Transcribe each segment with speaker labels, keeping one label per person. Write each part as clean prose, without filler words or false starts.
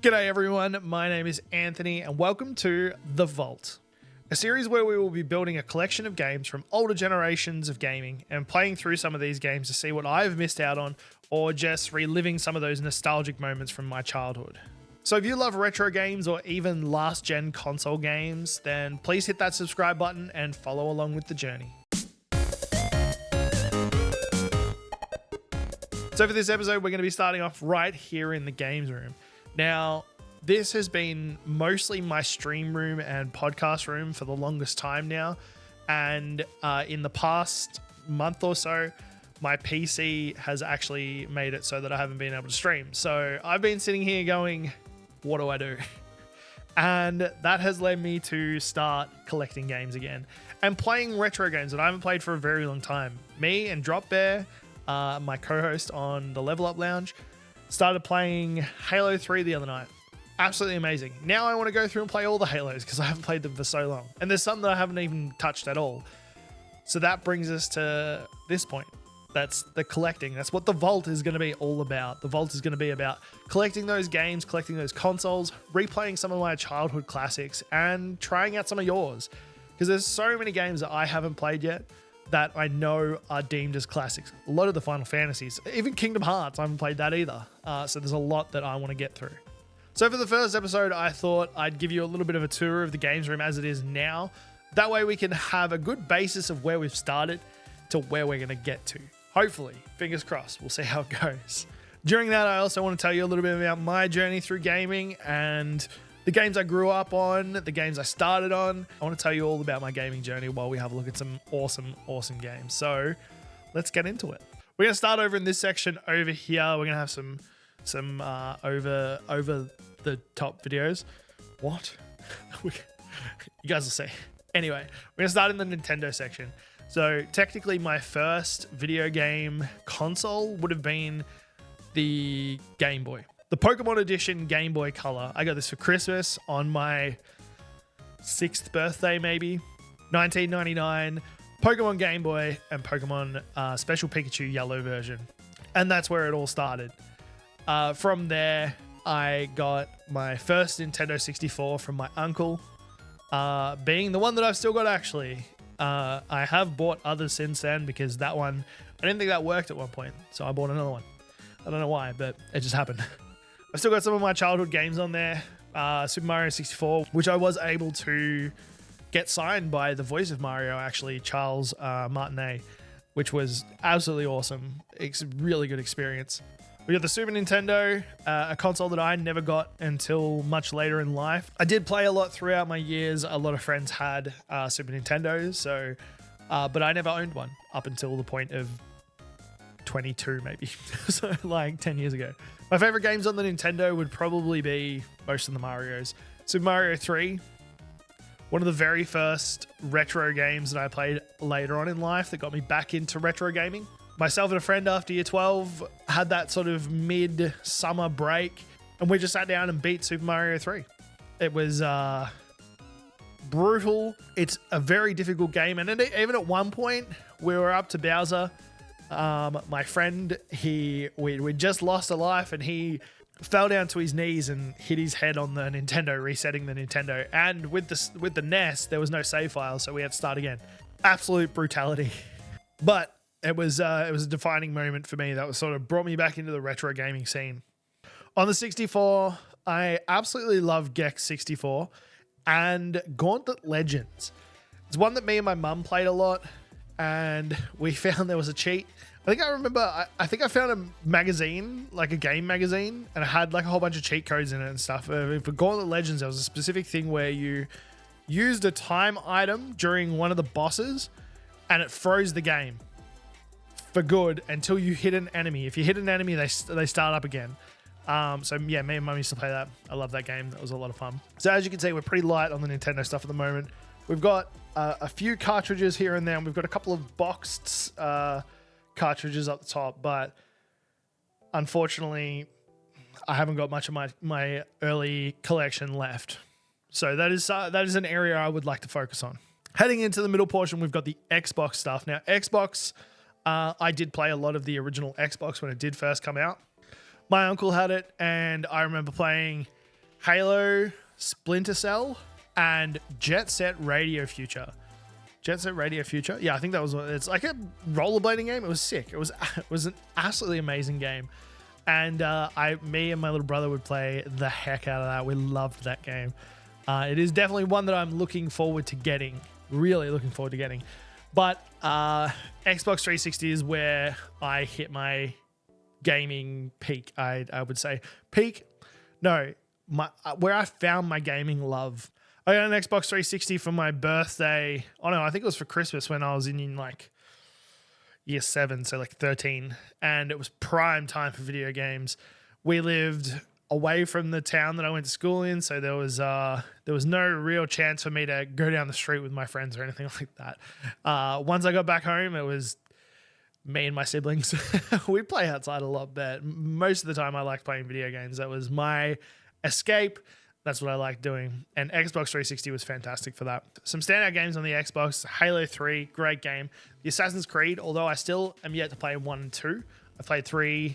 Speaker 1: G'day everyone, my name is Anthony and welcome to The Vault, a series where we will be building a collection of games from older generations of gaming and playing through some of these games to see what I've missed out on or just reliving some of those nostalgic moments from my childhood. So if you love retro games or even last gen console games, then please hit that subscribe button and follow along with the journey. So for this episode, we're going to be starting off right here in the games room. Now, this has been mostly my stream room and podcast room for the longest time now. And in the past month or so, my PC has actually made it so that I haven't been able to stream. So I've been sitting here going, what do I do? And that has led me to start collecting games again and playing retro games that I haven't played for a very long time. Me and Drop Bear, my co-host on the Level Up Lounge, started playing Halo 3 the other night. Absolutely amazing. Now I want to go through and play all the Halos because I haven't played them for so long. And there's some that I haven't even touched at all. So that brings us to this point. That's the collecting. That's what the Vault is going to be all about. The Vault is going to be about collecting those games, collecting those consoles, replaying some of my childhood classics, and trying out some of yours. Because there's so many games that I haven't played yet that I know are deemed as classics. A lot of the Final Fantasies, even Kingdom Hearts, I haven't played that either. So there's a lot that I want to get through. So for the first episode, I thought I'd give you a little bit of a tour of the games room as it is now. That way we can have a good basis of where we've started to where we're going to get to. Hopefully, fingers crossed, we'll see how it goes. During that, I also want to tell you a little bit about my journey through gaming and the games I grew up on, the games I started on. I want to tell you all about my gaming journey while we have a look at some awesome games. So let's get into it. We're going to start over in this section over here. We're going to have some over the top videos. What? You guys will see. Anyway, we're going to start in the Nintendo section. So technically my first video game console would have been the Game Boy. The Pokemon Edition Game Boy Color. I got this for Christmas on my 6th birthday, maybe. 1999. Pokemon Game Boy and Pokemon Special Pikachu Yellow version. And that's where it all started. From there, I got my first Nintendo 64 from my uncle. Being the one that I've still got, actually. I have bought others since then because that one, I didn't think that worked at one point. So I bought another one. I don't know why, but it just happened. I've still got some of my childhood games on there. Super Mario 64, which I was able to get signed by the voice of Mario, actually, Charles Martinet, which was absolutely awesome. It's a really good experience. We got the Super Nintendo, a console that I never got until much later in life. I did play a lot throughout my years. A lot of friends had Super Nintendos, so but I never owned one up until the point of 22 maybe. So like 10 years ago. My favorite games on the Nintendo would probably be most of the Marios. Super Mario 3, one of the very first retro games that I played later on in life that got me back into retro gaming. Myself and a friend after year 12 had that sort of mid-summer break and we just sat down and beat Super Mario 3. It was brutal. It's a very difficult game, and even at one point we were up to Bowser. My friend, we just lost a life and he fell down to his knees and hit his head on the Nintendo, resetting the Nintendo. And with the NES, there was no save file, so we had to start again. Absolute brutality. But it was a defining moment for me. That was sort of brought me back into the retro gaming scene. On the 64, I absolutely love Gex 64 and Gauntlet Legends. It's one that me and my mum played a lot, and we found there was a cheat. I think I found a magazine, like a game magazine, and it had like a whole bunch of cheat codes in it and stuff. For Gauntlet Legends, there was a specific thing where you used a time item during one of the bosses and it froze the game for good until you hit an enemy. If you hit an enemy, they start up again. So yeah, me and mum used to play that. I love that game. That was a lot of fun. So as you can see, we're pretty light on the Nintendo stuff at the moment. We've got a few cartridges here and there, and we've got a couple of boxed cartridges up the top, but unfortunately, I haven't got much of my early collection left. So that is an area I would like to focus on. Heading into the middle portion, we've got the Xbox stuff. Now, Xbox, I did play a lot of the original Xbox when it did first come out. My uncle had it, and I remember playing Halo, Splinter Cell, and Jet Set Radio Future. Jet Set Radio Future. Yeah, I think that was one. It's like a rollerblading game. It was sick. It was an absolutely amazing game. And me and my little brother would play the heck out of that. We loved that game. It is definitely one that I'm looking forward to getting. Really looking forward to getting. But Xbox 360 is where I hit my gaming peak, I would say. Peak? No. Where I found my gaming love. I got an Xbox 360 for my birthday. Oh no, I think it was for Christmas when I was in like year 7, so like 13. And it was prime time for video games. We lived away from the town that I went to school in, so there was no real chance for me to go down the street with my friends or anything like that. Once I got back home, it was me and my siblings. We play outside a lot, but most of the time I liked playing video games. That was my escape. That's what I like doing. And Xbox 360 was fantastic for that. Some standout games on the Xbox: Halo 3, great game. The Assassin's Creed, although I still am yet to play 1 and 2. I played 3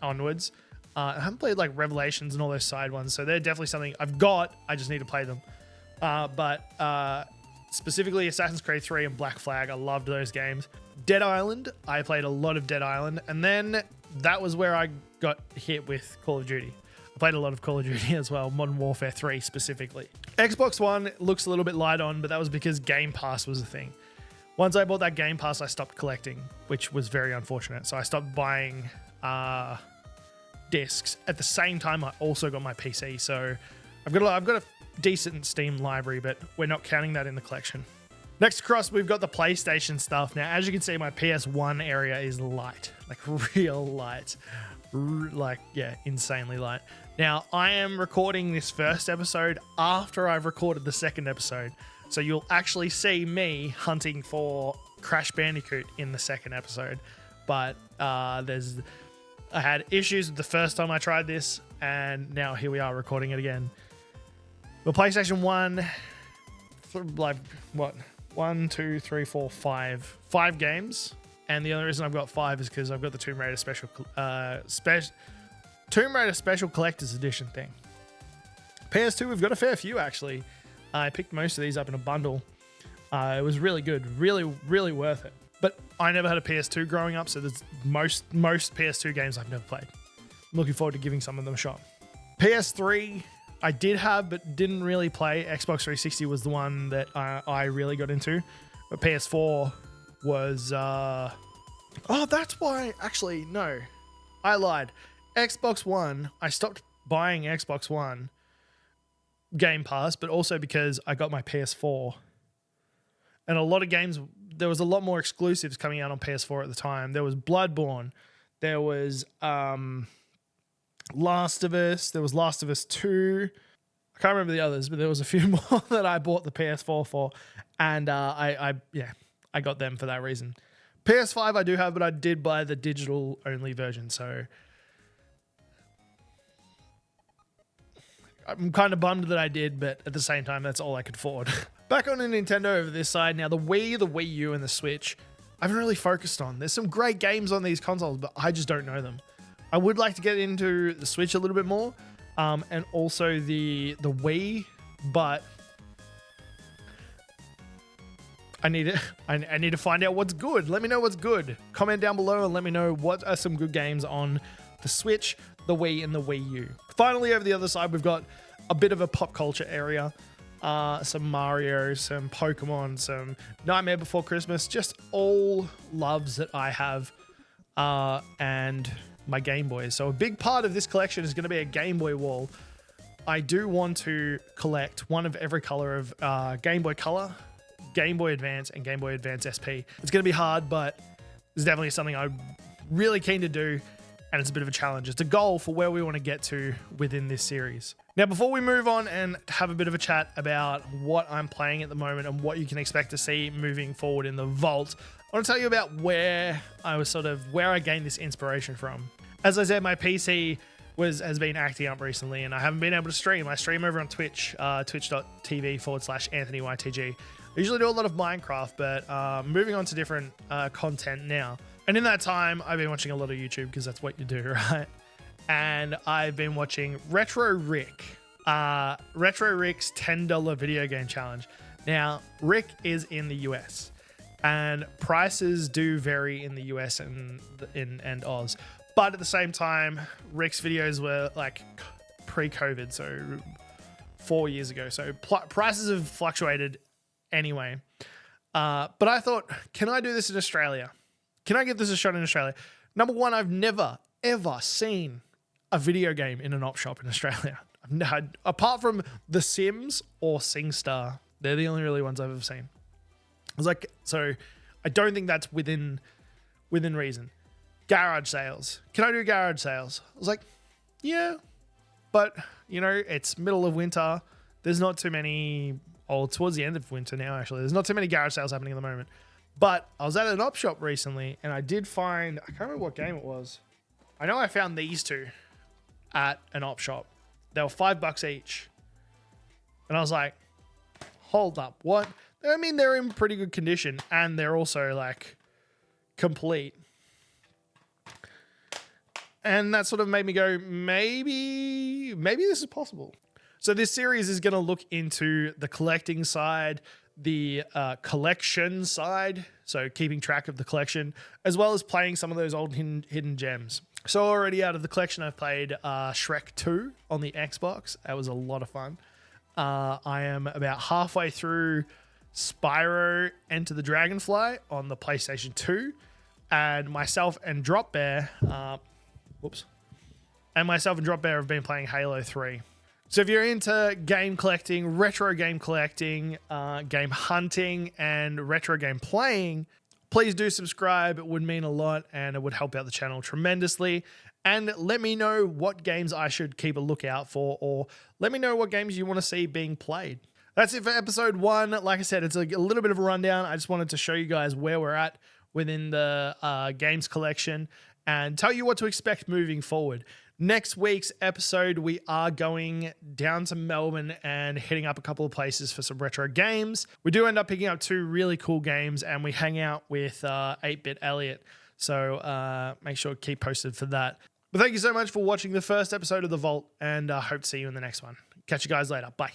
Speaker 1: onwards. I haven't played like Revelations and all those side ones, so they're definitely something I've got. I just need to play them. But specifically Assassin's Creed 3 and Black Flag, I loved those games. Dead Island, I played a lot of Dead Island, and then that was where I got hit with Call of Duty. I played a lot of Call of Duty as well, Modern Warfare 3 specifically. Xbox One looks a little bit light on, but that was because Game Pass was a thing. Once I bought that Game Pass, I stopped collecting, which was very unfortunate. So I stopped buying discs. At the same time, I also got my PC, so I've got a decent Steam library, but we're not counting that in the collection. Next across, we've got the PlayStation stuff. Now, as you can see, my PS1 area is light, like real light, like, yeah, insanely light. Now, I am recording this first episode after I've recorded the second episode, so you'll actually see me hunting for Crash Bandicoot in the second episode. But I had issues with the first time I tried this, and now here we are recording it again. The PlayStation 1, like, what? 1, 2, 3, 4, 5. 5 games. And the only reason I've got 5 is because I've got the Tomb Raider Special Collector's Edition thing. PS2, we've got a fair few, actually. I picked most of these up in a bundle. It was really good. Really, really worth it. But I never had a PS2 growing up, so there's most PS2 games I've never played. I'm looking forward to giving some of them a shot. PS3, I did have, but didn't really play. Xbox 360 was the one that I really got into. But PS4 was... Oh, that's why... Actually, no. I lied. Xbox One, I stopped buying Xbox One Game Pass, but also because I got my PS4. And a lot of games... There was a lot more exclusives coming out on PS4 at the time. There was Bloodborne. There was Last of Us. There was Last of Us 2. I can't remember the others, but there was a few more that I bought the PS4 for. And I got them for that reason. PS5 I do have, but I did buy the digital only version. So I'm kind of bummed that I did, but at the same time, that's all I could afford. Back on the Nintendo over this side now, the Wii, the Wii U, and the Switch, I haven't really focused on. There's some great games on these consoles, but I just don't know them. I would like to get into the Switch a little bit more, and also the Wii, but I need to find out what's good. Let me know what's good. Comment down below and let me know what are some good games on the Switch, the Wii, and the Wii U. Finally, over the other side, we've got a bit of a pop culture area. Some Mario, some Pokemon, some Nightmare Before Christmas, just all loves that I have, and my Game Boy. So a big part of this collection is going to be a Game Boy wall. I do want to collect one of every color of Game Boy Color, Game Boy Advance, and Game Boy Advance SP. It's going to be hard, but it's definitely something I'm really keen to do, and it's a bit of a challenge. It's a goal for where we want to get to within this series. Now, before we move on and have a bit of a chat about what I'm playing at the moment and what you can expect to see moving forward in the vault, I want to tell you about where I gained this inspiration from. As I said, my PC has been acting up recently, and I haven't been able to stream. I stream over on Twitch, twitch.tv/AnthonyYTG. I usually do a lot of Minecraft, but moving on to different content now. And in that time, I've been watching a lot of YouTube because that's what you do, right? And I've been watching Retro Rick. Retro Rick's $10 video game challenge. Now, Rick is in the US, and prices do vary in the US and Oz. But at the same time, Rick's videos were like pre-COVID, so 4 years ago. So prices have fluctuated anyway. But I thought, can I do this in Australia? Can I give this a shot in Australia? Number one, I've never, ever seen a video game in an op shop in Australia. I've had, apart from The Sims or SingStar. They're the only really ones I've ever seen. I was like, so I don't think that's within reason. Garage sales. Can I do garage sales? I was like, yeah, but you know, it's middle of winter. There's not too many, towards the end of winter now, actually. There's not too many garage sales happening at the moment. But I was at an op shop recently and I did find, I can't remember what game it was. I know I found these two at an op shop. They were $5 each. And I was like, hold up, what? I mean, they're in pretty good condition and they're also like complete. And that sort of made me go, maybe this is possible. So this series is going to look into the collecting side, the collection side, so keeping track of the collection, as well as playing some of those old hidden gems. So already out of the collection, I've played Shrek 2 on the Xbox. That was a lot of fun. I am about halfway through Spyro Enter the Dragonfly on the PlayStation 2, and myself and Drop Bear have been playing Halo 3. So if you're into game collecting, retro game collecting, game hunting, and retro game playing, please do subscribe. It would mean a lot and it would help out the channel tremendously. And let me know what games I should keep a lookout for, or let me know what games you want to see being played. That's it for episode 1. Like I said, it's a little bit of a rundown. I just wanted to show you guys where we're at within the games collection and tell you what to expect moving forward. Next week's episode, we are going down to Melbourne and hitting up a couple of places for some retro games. We do end up picking up 2 really cool games, and we hang out with 8-Bit Elliot. So make sure to keep posted for that. But thank you so much for watching the first episode of The Vault, and I hope to see you in the next one. Catch you guys later. Bye.